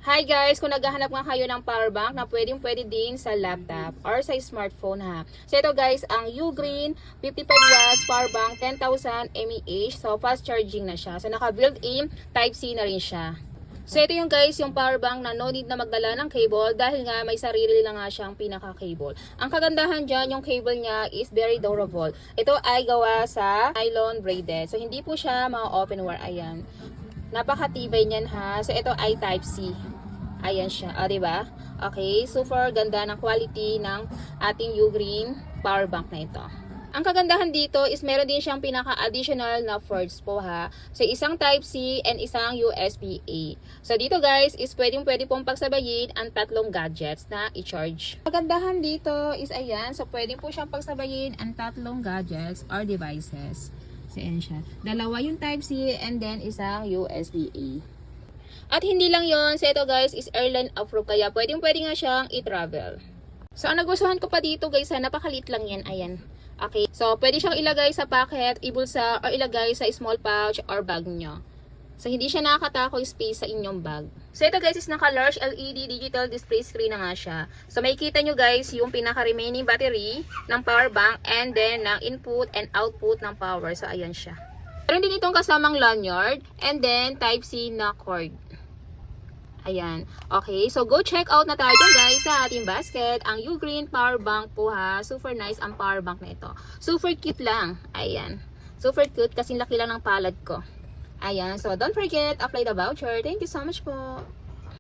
Hi guys, kung naghahanap nga kayo ng power bank na pwede din sa laptop or sa smartphone ha. So ito guys, ang Ugreen 55 watts power bank 10,000 mAh. So fast charging na siya. So naka built-in Type-C na rin siya. So ito yung guys, yung power bank na no need na magdala ng cable dahil nga may sarili lang nga siyang pinaka-cable. Ang kagandahan dyan, yung cable niya is very durable. Ito ay gawa sa nylon braided. So hindi po siya mga open wire. Ayan. Napakatibay niyan ha. So ito ay Type-C. Ayan siya. O, diba? Okay. Super ganda ng quality ng ating Ugreen power bank na ito. Ang kagandahan dito is meron din siyang pinaka-additional na ports po ha. So, isang Type-C and isang USB-A. So, dito guys is pwede pong pagsabayin ang tatlong gadgets na i-charge. Ang kagandahan dito is ayan. So, pwede po siyang pagsabayin ang tatlong gadgets or devices. So, ayan siya. Dalawa yung Type-C and then isang USB-A. At hindi lang yon, so ito guys is airline approved kaya pwede nga siyang i-travel. So ang nagustuhan ko pa dito guys, napakalit lang yan, ayan. Okay, so pwede siyang ilagay sa pocket, ibulsa, or ilagay sa small pouch or bag nyo. So hindi siya nakakatako space sa inyong bag. So ito guys is naka-large LED digital display screen na nga siya. So makikita nyo guys yung pinaka-remaining battery ng power bank and then ng input and output ng power. So ayan siya. Meron din itong kasamang lanyard and then Type-C na cord. Ayan. Okay. So, go check out na tayo guys sa ating basket. Ang Ugreen power bank po ha. Super nice ang power bank na ito. Super cute lang. Ayan. Super cute kasi laki lang ng palad ko. Ayan. So, don't forget, apply the voucher. Thank you so much po.